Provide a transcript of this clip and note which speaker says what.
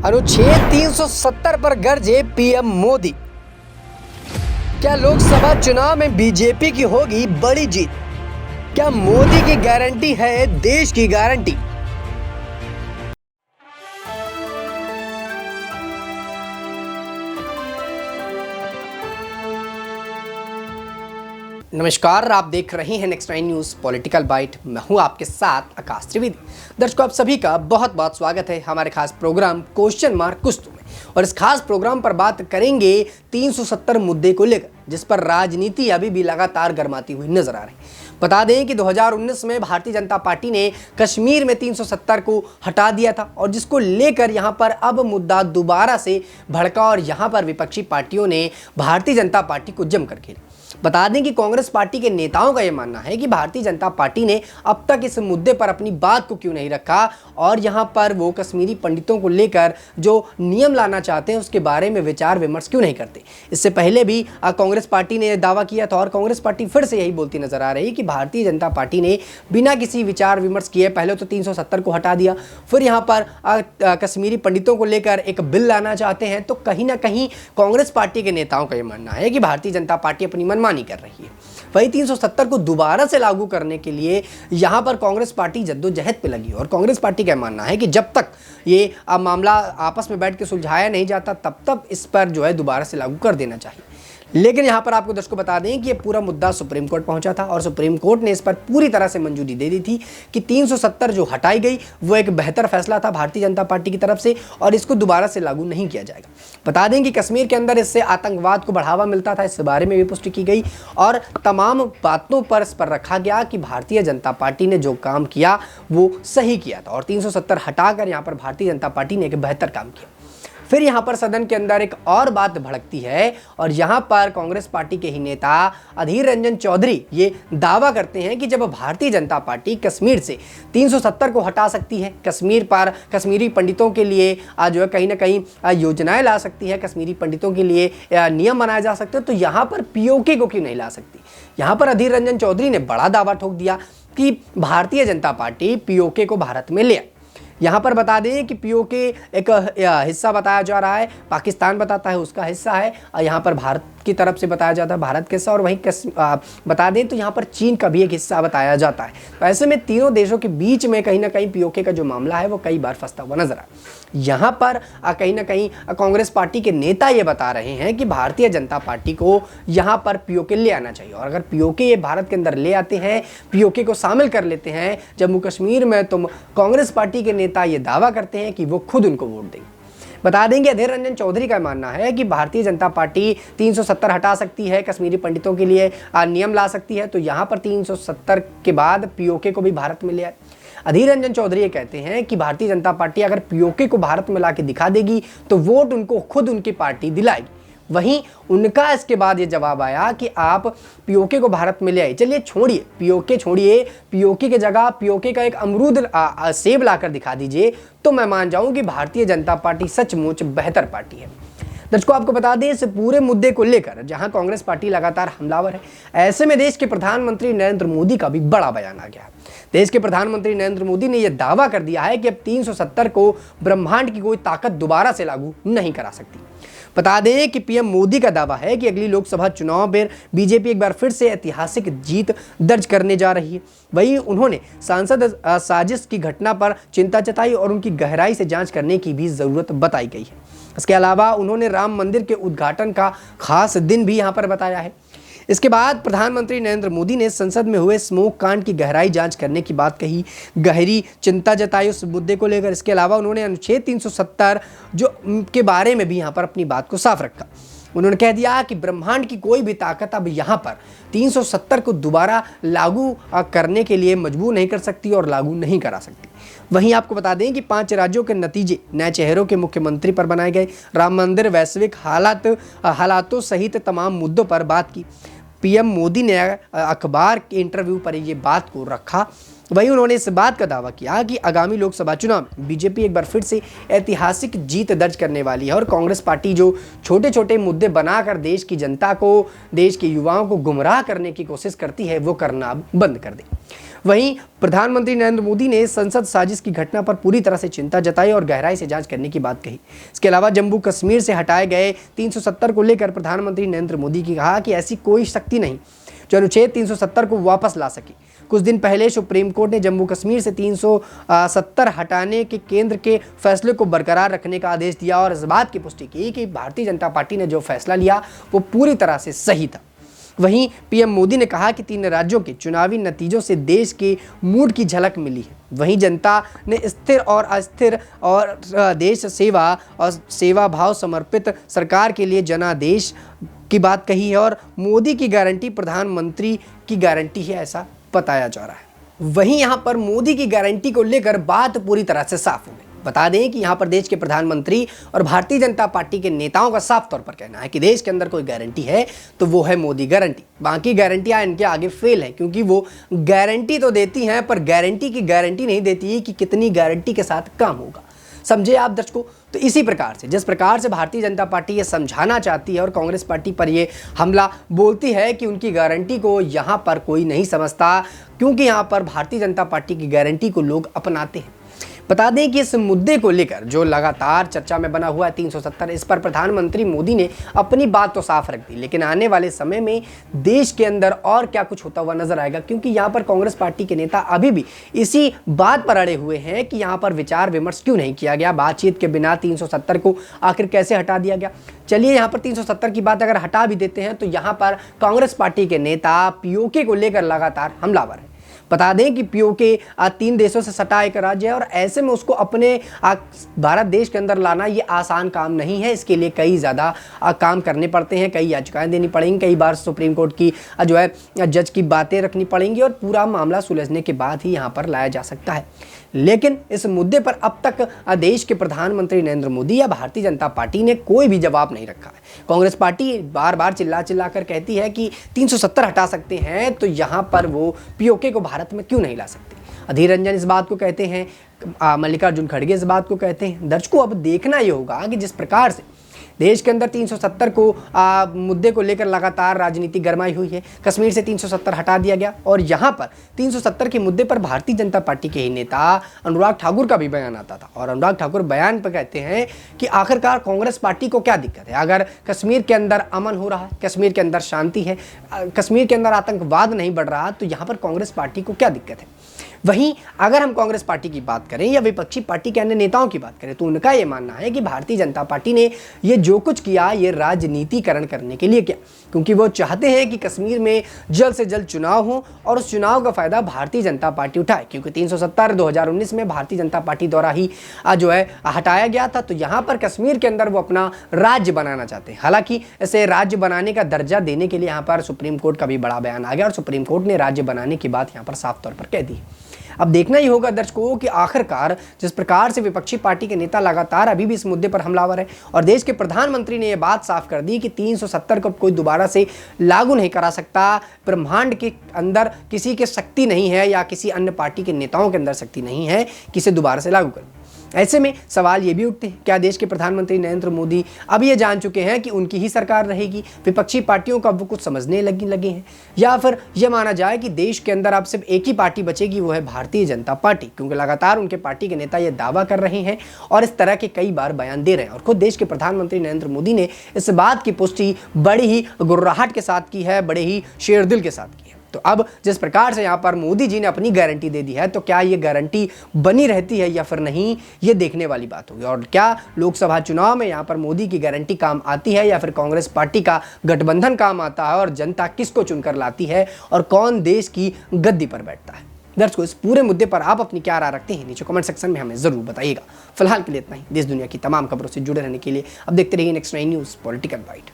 Speaker 1: अनुच्छेद 370 पर गरजे पीएम मोदी। क्या लोकसभा चुनाव में बीजेपी की होगी बड़ी जीत? क्या मोदी की गारंटी है देश की गारंटी? नमस्कार, आप देख रहे हैं नेक्स्ट 9 न्यूज़ पॉलिटिकल बाइट। मैं हूं आपके साथ आकाश त्रिवेदी। दर्शकों, आप सभी का बहुत बहुत स्वागत है हमारे खास प्रोग्राम क्वेश्चन मार्क कुछ तो में। और इस खास प्रोग्राम पर बात करेंगे 370 मुद्दे को लेकर, जिस पर राजनीति अभी भी लगातार गर्माती हुई नजर आ रही है। बता दें कि 2019 में भारतीय जनता पार्टी ने कश्मीर में 370 को हटा दिया था, और जिसको लेकर यहां पर अब मुद्दा दोबारा से भड़का और यहां पर विपक्षी पार्टियों ने भारतीय जनता पार्टी को जमकर घेरा। बता दें कि कांग्रेस पार्टी के नेताओं का यह मानना है कि भारतीय जनता पार्टी ने अब तक इस मुद्दे पर अपनी बात को क्यों नहीं रखा, और यहां पर वो कश्मीरी पंडितों को लेकर जो नियम लाना चाहते हैं उसके बारे में विचार विमर्श क्यों नहीं करते। इससे पहले भी कांग्रेस पार्टी ने दावा किया था, और कांग्रेस पार्टी फिर से यही बोलती नजर आ रही है कि भारतीय जनता पार्टी ने बिना किसी विचार विमर्श किए पहले तो 370 को हटा दिया, फिर यहाँ पर कश्मीरी पंडितों को लेकर एक बिल लाना चाहते हैं। तो कहीं ना कहीं कांग्रेस पार्टी के नेताओं का यह मानना है कि भारतीय जनता पार्टी अपनी मनमानी कर रही है। वही 370 को दोबारा से लागू करने के लिए यहां पर कांग्रेस पार्टी जद्दोजहद पे लगी, और कांग्रेस पार्टी का मानना है कि जब तक ये मामला आपस में बैठ के सुलझाया नहीं जाता तब तक इस पर जो है दोबारा से लागू कर देना चाहिए। लेकिन यहां पर आपको दर्शकों बता दें कि ये पूरा मुद्दा सुप्रीम कोर्ट पहुंचा था, और सुप्रीम कोर्ट ने इस पर पूरी तरह से मंजूरी दे दी थी कि 370 जो हटाई गई वो एक बेहतर फैसला था भारतीय जनता पार्टी की तरफ से, और इसको दोबारा से लागू नहीं किया जाएगा। बता दें कि कश्मीर के अंदर इससे आतंकवाद को बढ़ावा मिलता था, इस बारे में भी पुष्टि की गई, और तमाम बातों पर इस पर रखा गया कि भारतीय जनता पार्टी ने जो काम किया वो सही किया था, और 370 हटाकर यहाँ पर भारतीय जनता पार्टी ने एक बेहतर काम किया। फिर यहाँ पर सदन के अंदर एक और बात भड़कती है, और यहाँ पर कांग्रेस पार्टी के ही नेता अधीर रंजन चौधरी ये दावा करते हैं कि जब भारतीय जनता पार्टी कश्मीर से 370 को हटा सकती है, कश्मीर पर कश्मीरी पंडितों के लिए जो है कहीं ना कहीं योजनाएं ला सकती है, कश्मीरी पंडितों के लिए नियम बनाए जा सकते हैं, तो यहाँ पर पीओके को क्यों नहीं ला सकती। यहाँ पर अधीर रंजन चौधरी ने बड़ा दावा ठोक दिया कि भारतीय जनता पार्टी पीओके को भारत में ले आए। यहाँ पर बता दें कि पीओके एक हिस्सा बताया जा रहा है, पाकिस्तान बताता है उसका हिस्सा है, और यहाँ पर भारत की तरफ से बताया जाता है भारत का हिस्सा, और वहीं बता दें तो यहाँ पर चीन का भी एक हिस्सा बताया जाता है। तो ऐसे में तीनों देशों के बीच में कहीं ना कहीं पीओके का जो मामला है वो कई बार फंसता हुआ नजर आया। यहाँ पर कहीं ना कहीं कांग्रेस पार्टी के नेता ये बता रहे हैं कि भारतीय जनता पार्टी को यहाँ पर पीओके ले आना चाहिए, और अगर पीओके ये भारत के अंदर ले आते हैं, पीओके को शामिल कर लेते हैं जम्मू कश्मीर में, तो कांग्रेस पार्टी के नेता ये दावा करते हैं कि वो खुद उनको वोट देंगे। बता देंगे अधीर रंजन चौधरी का मानना है कि भारतीय जनता पार्टी 370 हटा सकती है, कश्मीरी पंडितों के लिए नियम ला सकती है, तो यहाँ पर 370 के बाद पीओके को भी भारत में ले आए। अधीर रंजन चौधरी ये कहते हैं कि भारतीय जनता पार्टी अगर पीओके को भारत में ला के दिखा देगी तो वोट उनको खुद उनकी पार्टी दिलाएगी। वहीं उनका इसके बाद ये जवाब आया कि आप पीओके को भारत में ले आए, चलिए छोड़िए पीओके, छोड़िए पीओके की जगह पीओके का एक अमरूद सेब लाकर दिखा दीजिए, तो मैं मान जाऊं कि भारतीय जनता पार्टी सचमुच बेहतर पार्टी है। दर्शकों, आपको बता दें इस पूरे मुद्दे को लेकर जहां कांग्रेस पार्टी लगातार हमलावर है, ऐसे में देश के प्रधानमंत्री नरेंद्र मोदी का भी बड़ा बयान आ गया। देश के प्रधानमंत्री नरेंद्र मोदी ने यह दावा कर दिया है कि अब 370 को ब्रह्मांड की कोई ताकत दोबारा से लागू नहीं करा सकती। बता दें कि पीएम मोदी का दावा है कि अगली लोकसभा चुनाव में बीजेपी एक बार फिर से ऐतिहासिक जीत दर्ज करने जा रही है। वहीं उन्होंने सांसद साजिश की घटना पर चिंता जताई, और उनकी गहराई से जांच करने की भी जरूरत बताई गई है। इसके अलावा उन्होंने राम मंदिर के उद्घाटन का खास दिन भी यहां पर बताया है। इसके बाद प्रधानमंत्री नरेंद्र मोदी ने संसद में हुए स्मोक कांड की गहराई जांच करने की बात कही, गहरी चिंता जताई उस मुद्दे को लेकर। इसके अलावा उन्होंने अनुच्छेद 370 जो के बारे में भी यहाँ पर अपनी बात को साफ रखा। उन्होंने कह दिया कि ब्रह्मांड की कोई भी ताकत अब यहाँ पर 370 को दोबारा लागू करने के लिए मजबूर नहीं कर सकती और लागू नहीं करा सकती। वहीं आपको बता दें कि 5 राज्यों के नतीजे नए चेहरों के मुख्यमंत्री पर बनाए गए, राम मंदिर, वैश्विक हालातों सहित तमाम मुद्दों पर बात की। पीएम मोदी ने अखबार के इंटरव्यू पर ये बात को रखा। वहीं उन्होंने इस बात का दावा किया कि आगामी लोकसभा चुनाव में बीजेपी एक बार फिर से ऐतिहासिक जीत दर्ज करने वाली है, और कांग्रेस पार्टी जो छोटे छोटे मुद्दे बनाकर देश की जनता को, देश के युवाओं को गुमराह करने की कोशिश करती है वो करना अब बंद कर दे। वहीं प्रधानमंत्री नरेंद्र मोदी ने संसद साजिश की घटना पर पूरी तरह से चिंता जताई और गहराई से जांच करने की बात कही। इसके अलावा जम्मू कश्मीर से हटाए गए 370 को लेकर प्रधानमंत्री नरेंद्र मोदी ने कहा कि ऐसी कोई शक्ति नहीं जो अनुच्छेद 370 को वापस ला सके। कुछ दिन पहले सुप्रीम कोर्ट ने जम्मू कश्मीर से 370 हटाने के केंद्र के फैसले को बरकरार रखने का आदेश दिया और इस बात की पुष्टि की कि भारतीय जनता पार्टी ने जो फैसला लिया वो पूरी तरह से सही था। वहीं पीएम मोदी ने कहा कि 3 राज्यों के चुनावी नतीजों से देश के मूड की झलक मिली है। वहीं जनता ने स्थिर और अस्थिर और देश सेवा और सेवा भाव समर्पित सरकार के लिए जनादेश की बात कही है और मोदी की गारंटी प्रधानमंत्री की गारंटी है, ऐसा बताया जा रहा है। वहीं यहां पर मोदी की गारंटी को लेकर बात पूरी तरह से साफ हो गई। बता दें कि यहां पर देश के प्रधानमंत्री और भारतीय जनता पार्टी के नेताओं का साफ तौर पर कहना है कि देश के अंदर कोई गारंटी है तो वो है मोदी गारंटी। बाकी गारंटियां इनके आगे फेल है, क्योंकि वो गारंटी तो देती हैं पर गारंटी की गारंटी नहीं देती कि कितनी गारंटी के साथ काम होगा। समझे आप दर्शकों? तो इसी प्रकार से जिस प्रकार से भारतीय जनता पार्टी ये समझाना चाहती है और कांग्रेस पार्टी पर ये हमला बोलती है कि उनकी गारंटी को यहाँ पर कोई नहीं समझता, क्योंकि यहाँ पर भारतीय जनता पार्टी की गारंटी को लोग अपनाते हैं। बता दें कि इस मुद्दे को लेकर जो लगातार चर्चा में बना हुआ है 370, इस पर प्रधानमंत्री मोदी ने अपनी बात तो साफ रख दी, लेकिन आने वाले समय में देश के अंदर और क्या कुछ होता हुआ नजर आएगा, क्योंकि यहाँ पर कांग्रेस पार्टी के नेता अभी भी इसी बात पर अड़े हुए हैं कि यहाँ पर विचार विमर्श क्यों नहीं किया गया, बातचीत के बिना 370 को आखिर कैसे हटा दिया गया। चलिए यहाँ पर 370 की बात अगर हटा भी देते हैं तो यहाँ पर कांग्रेस पार्टी के नेता पीओके को लेकर लगातार हमलावर है। बता दें कि पीओके 3 देशों से सटा एक राज्य है और ऐसे में उसको अपने भारत देश के अंदर लाना ये आसान काम नहीं है। इसके लिए कई ज़्यादा काम करने पड़ते हैं, कई याचिकाएं देनी पड़ेंगी, कई बार सुप्रीम कोर्ट की जो है जज की बातें रखनी पड़ेंगी और पूरा मामला सुलझने के बाद ही यहाँ पर लाया जा सकता है। लेकिन इस मुद्दे पर अब तक देश के प्रधानमंत्री नरेंद्र मोदी या भारतीय जनता पार्टी ने कोई भी जवाब नहीं रखा है। कांग्रेस पार्टी बार बार चिल्ला चिल्ला कर कहती है कि 370 हटा सकते हैं, तो यहाँ पर वो पीओके को भारत में क्यों नहीं ला सकते। अधीर रंजन इस बात को कहते हैं, मल्लिकार्जुन खड़गे इस बात को कहते हैं। दर्शकों, अब देखना ये होगा कि जिस प्रकार से देश के अंदर 370 को मुद्दे को लेकर लगातार राजनीति गरमाई हुई है, कश्मीर से 370 हटा दिया गया और यहाँ पर 370 के मुद्दे पर भारतीय जनता पार्टी के ही नेता अनुराग ठाकुर का भी बयान आता था और अनुराग ठाकुर बयान पर कहते हैं कि आखिरकार कांग्रेस पार्टी को क्या दिक्कत है, अगर कश्मीर के अंदर अमन हो रहा है, कश्मीर के अंदर शांति है, कश्मीर के अंदर आतंकवाद नहीं बढ़ रहा, तो यहाँ पर कांग्रेस पार्टी को क्या दिक्कत है। वहीं अगर हम कांग्रेस पार्टी की बात करें या विपक्षी पार्टी के अन्य नेताओं की बात करें तो उनका यह मानना है कि भारतीय जनता पार्टी ने ये जो कुछ किया ये राजनीतिकरण करने के लिए किया, क्योंकि वो चाहते हैं कि कश्मीर में जल्द से जल्द चुनाव हो और उस चुनाव का फायदा भारतीय जनता पार्टी उठाए, क्योंकि 370 2019 में भारतीय जनता पार्टी द्वारा ही जो है हटाया गया था। तो यहाँ पर कश्मीर के अंदर वो अपना राज्य बनाना चाहते हैं। हालांकि इसे राज्य बनाने का दर्जा देने के लिए यहाँ पर सुप्रीम कोर्ट का भी बड़ा बयान आ गया और सुप्रीम कोर्ट ने राज्य बनाने की बात यहाँ पर साफ तौर पर कह दी। अब देखना ही होगा दर्शकों कि आखिरकार जिस प्रकार से विपक्षी पार्टी के नेता लगातार अभी भी इस मुद्दे पर हमलावर है और देश के प्रधानमंत्री ने यह बात साफ कर दी कि 370 को कोई दोबारा से लागू नहीं करा सकता, ब्रह्मांड के अंदर किसी के शक्ति नहीं है या किसी अन्य पार्टी के नेताओं के अंदर शक्ति नहीं है कि इसे दोबारा से लागू कर। ऐसे में सवाल ये भी उठते हैं, क्या देश के प्रधानमंत्री नरेंद्र मोदी अब ये जान चुके हैं कि उनकी ही सरकार रहेगी, विपक्षी पार्टियों को अब वो कुछ समझने लगे हैं, या फिर यह माना जाए कि देश के अंदर अब सिर्फ एक ही पार्टी बचेगी, वो है भारतीय जनता पार्टी, क्योंकि लगातार उनके पार्टी के नेता ये दावा कर रहे हैं और इस तरह के कई बार बयान दे रहे हैं और खुद देश के प्रधानमंत्री नरेंद्र मोदी ने इस बात की पुष्टि बड़ी ही गुर्राहट के साथ की है, बड़े ही शेरदिल के साथ की है। तो अब जिस प्रकार से यहाँ पर मोदी जी ने अपनी गारंटी दे दी है, तो क्या ये गारंटी बनी रहती है या फिर नहीं, ये देखने वाली बात होगी। और क्या लोकसभा चुनाव में यहाँ पर मोदी की गारंटी काम आती है या फिर कांग्रेस पार्टी का गठबंधन काम आता है और जनता किसको चुनकर लाती है और कौन देश की गद्दी पर बैठता है। दर्शकों, इस पूरे मुद्दे पर आप अपनी क्या राय रखते हैं नीचे कमेंट सेक्शन में हमें जरूर बताइएगा। फिलहाल के लिए इतना ही। देश दुनिया की तमाम खबरों से जुड़े रहने के लिए अब देखते रहिए नेक्स्ट 9 न्यूज़ पॉलिटिकल बाइट।